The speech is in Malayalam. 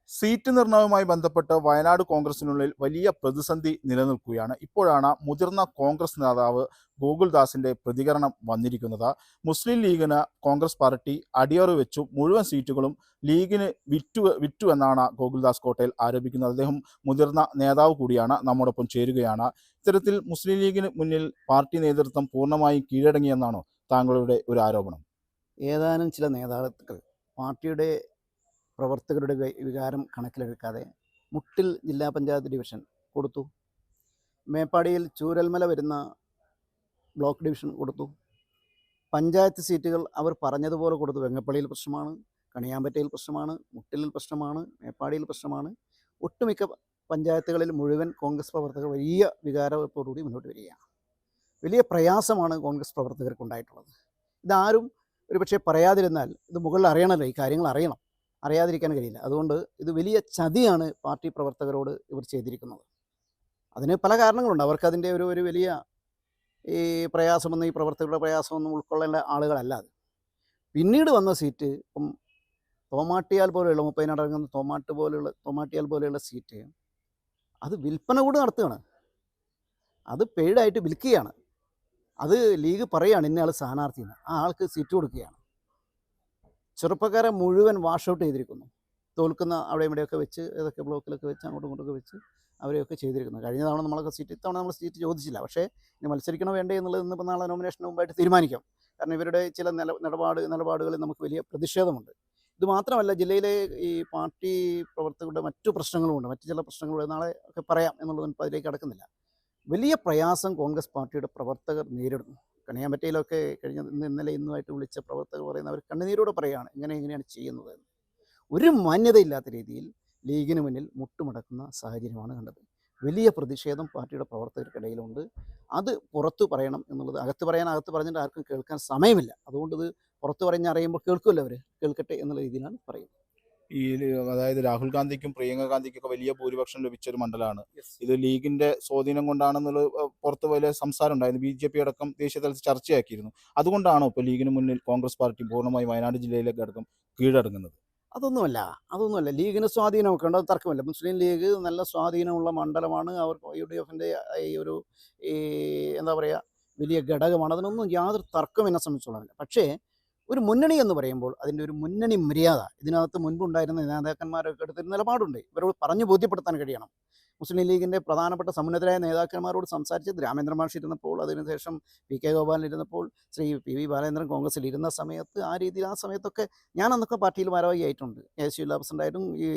സീറ്റ് നിർണയവുമായി ബന്ധപ്പെട്ട് വയനാട് കോൺഗ്രസിനുള്ളിൽ വലിയ പ്രതിസന്ധി നിലനിൽക്കുകയാണ്. ഇപ്പോഴാണ് മുതിർന്ന കോൺഗ്രസ് നേതാവ് ഗോകുൽദാസിന്റെ പ്രതികരണം വന്നിരിക്കുന്നത്. മുസ്ലിം ലീഗിന് കോൺഗ്രസ് പാർട്ടി അടിയറു വെച്ചു, മുഴുവൻ സീറ്റുകളും ലീഗിന് വിറ്റു എന്നാണ് ഗോകുൽദാസ് കോട്ടയിൽ ആരോപിക്കുന്നത്. അദ്ദേഹം മുതിർന്ന നേതാവ് കൂടിയാണ്, നമ്മോടൊപ്പം ചേരുകയാണ്. ഇത്തരത്തിൽ മുസ്ലിം ലീഗിന് മുന്നിൽ പാർട്ടി നേതൃത്വം പൂർണ്ണമായും കീഴടങ്ങിയെന്നാണോ താങ്കളുടെ ഒരു ആരോപണം? ഏതാനും ചില നേതാക്കൾ പാർട്ടിയുടെ പ്രവർത്തകരുടെ വികാരം കണക്കിലെടുക്കാതെ മുട്ടിൽ ജില്ലാ പഞ്ചായത്ത് ഡിവിഷൻ കൊടുത്തു, മേപ്പാടിയിൽ ചൂരൽമല വരുന്ന ബ്ലോക്ക് ഡിവിഷൻ കൊടുത്തു, പഞ്ചായത്ത് സീറ്റുകൾ അവർ പറഞ്ഞതുപോലെ കൊടുത്തു. വെങ്ങപ്പള്ളിയിൽ പ്രശ്നമാണ്, കണിയാമ്പറ്റയിൽ പ്രശ്നമാണ്, മുട്ടിലിൽ പ്രശ്നമാണ്, മേപ്പാടിയിൽ പ്രശ്നമാണ്. ഒട്ടുമിക്ക പഞ്ചായത്തുകളിൽ മുഴുവൻ കോൺഗ്രസ് പ്രവർത്തകർ വലിയ വികാരത്തോടുകൂടി മുന്നോട്ട് വരികയാണ്. വലിയ പ്രയാസമാണ് കോൺഗ്രസ് പ്രവർത്തകർക്കുണ്ടായിട്ടുള്ളത്. ഇതാരും ഒരുപക്ഷെ പറയാതിരുന്നാൽ ഇത് മുകളിൽ അറിയണമല്ലോ, ഈ കാര്യങ്ങൾ അറിയാതിരിക്കാൻ കഴിയില്ല. അതുകൊണ്ട് ഇത് വലിയ ചതിയാണ് പാർട്ടി പ്രവർത്തകരോട് ഇവർ ചെയ്തിരിക്കുന്നത്. അതിന് പല കാരണങ്ങളുണ്ട്. അവർക്കതിൻ്റെ ഒരു വലിയ ഈ പ്രയാസമൊന്നും, ഈ പ്രവർത്തകരുടെ പ്രയാസമൊന്നും ഉൾക്കൊള്ളേണ്ട ആളുകളല്ല അത്. പിന്നീട് വന്ന സീറ്റ് ഇപ്പം തോമാട്ടിയാൽ പോലെയുള്ള 30 അടങ്ങുന്ന തോമാട്ടിയാൽ പോലെയുള്ള സീറ്റ് അത് വിൽപ്പന കൂടി നടത്തുകയാണ്. അത് പെയ്ഡായിട്ട് വിൽക്കുകയാണ്. അത് ലീഗ് പറയുകയാണ് ഇന്നയാൾ സ്ഥാനാർത്ഥിയെന്ന്, ആ ആൾക്ക് സീറ്റ് കൊടുക്കുകയാണ്. ചെറുപ്പക്കാരെ മുഴുവൻ വാഷ് ഔട്ട് ചെയ്തിരിക്കുന്നു. തോൽക്കുന്ന അവിടെയും ഇവിടെയൊക്കെ വെച്ച്, ഏതൊക്കെ ബ്ലോക്കിലൊക്കെ വെച്ച് അങ്ങോട്ടും ഇങ്ങോട്ടൊക്കെ വെച്ച് അവരെയൊക്കെ ചെയ്തിരിക്കുന്നു. കഴിഞ്ഞ തവണ നമ്മളൊക്കെ ഇത്തവണ നമ്മൾ സീറ്റ് ചോദിച്ചില്ല. പക്ഷേ ഇനി മത്സരിക്കണോ വേണ്ടേ എന്നുള്ളത് ഇന്നിപ്പോൾ നാളെ നോമിനേഷന് മുമ്പായിട്ട് തീരുമാനിക്കാം. കാരണം ഇവരുടെ ചില നിലപാടുകളിൽ നമുക്ക് വലിയ പ്രതിഷേധമുണ്ട്. ഇത് മാത്രമല്ല, ജില്ലയിലെ ഈ പാർട്ടി പ്രവർത്തകരുടെ മറ്റു പ്രശ്നങ്ങളുമുണ്ട്. മറ്റു ചില പ്രശ്നങ്ങൾ നാളെ ഒക്കെ പറയാം എന്നുള്ളതും ഇപ്പോൾ അതിലേക്ക് കടക്കുന്നില്ല. വലിയ പ്രയാസം കോൺഗ്രസ് പാർട്ടിയുടെ പ്രവർത്തകർ നേരിടുന്നു. കണിയാമ്പറ്റയിലൊക്കെ ഇന്നലെ ഇന്നുമായിട്ട് വിളിച്ച പ്രവർത്തകർ പറയുന്നവർ കണ്ണുനീരോടെ പറയുകയാണ് എങ്ങനെയാണ് ചെയ്യുന്നത് എന്ന്. ഒരു മാന്യതയില്ലാത്ത രീതിയിൽ ലീഗിന് മുന്നിൽ മുട്ടുമടക്കുന്ന സാഹചര്യമാണ് കണ്ടത്. വലിയ പ്രതിഷേധം പാർട്ടിയുടെ പ്രവർത്തകർക്കിടയിലുണ്ട്. അത് പുറത്തു പറയണം എന്നുള്ളത്, അകത്ത് പറഞ്ഞിട്ട് ആർക്കും കേൾക്കാൻ സമയമില്ല. അതുകൊണ്ട് ഇത് പുറത്ത് പറഞ്ഞറിയുമ്പോൾ കേൾക്കുമല്ലോ, അവർ കേൾക്കട്ടെ എന്നുള്ള രീതിയിലാണ് പറയുന്നത്. അതായത് രാഹുൽ ഗാന്ധിക്കും പ്രിയങ്ക ഗാന്ധിക്കും ഒക്കെ വലിയ ഭൂരിപക്ഷം ലഭിച്ച ഒരു മണ്ഡലമാണ് ഇത്. ലീഗിന്റെ സ്വാധീനം കൊണ്ടാണെന്നുള്ളത് പുറത്ത് വലിയ സംസാരം ഉണ്ടായിരുന്നു. BJP അടക്കം ദേശീയ തലത്തിൽ ചർച്ചയാക്കിയിരുന്നു. അതുകൊണ്ടാണോ ഇപ്പോൾ ലീഗിന് മുന്നിൽ കോൺഗ്രസ് പാർട്ടി പൂർണ്ണമായി വയനാട് ജില്ലയിലേക്ക് അടക്കം കീഴടങ്ങുന്നത്? അതൊന്നുമല്ല. ലീഗിന് സ്വാധീനമൊക്കെ ഉണ്ട്, അത് തർക്കമില്ല. മുസ്ലിം ലീഗ് നല്ല സ്വാധീനമുള്ള മണ്ഡലമാണ്. അവർ UDFിൻ്റെ എന്താ പറയുക, വലിയ ഘടകമാണ്. അതിനൊന്നും യാതൊരു തർക്കം എന്നെ സംബന്ധിച്ചോളമില്ല. പക്ഷേ ഒരു മുന്നണി എന്ന് പറയുമ്പോൾ അതിൻ്റെ ഒരു മുന്നണി മര്യാദ, ഇതിനകത്ത് മുൻപുണ്ടായിരുന്ന നേതാക്കന്മാരൊക്കെ എടുത്തൊരു നിലപാടുണ്ട്. ഇവരോട് പറഞ്ഞു ബോധ്യപ്പെടുത്താൻ കഴിയണം. മുസ്ലിം ലീഗിൻ്റെ പ്രധാനപ്പെട്ട സമുന്നതരായ നേതാക്കന്മാരോട് സംസാരിച്ചത് രാമേന്ദ്ര മാഷ് ഇരുന്നപ്പോൾ, അതിനുശേഷം PK ഗോപാലൻ ഇരുന്നപ്പോൾ, ശ്രീ PV ബാലേന്ദ്രൻ കോൺഗ്രസിൽ ഇരുന്ന സമയത്ത്, ആ സമയത്തൊക്കെ ഞാൻ അന്നൊക്കെ പാർട്ടിയിൽ ഭാരവാഹിയായിട്ടുണ്ട്. ASU ജില്ലാ പ്രസിഡൻ്റായിട്ടും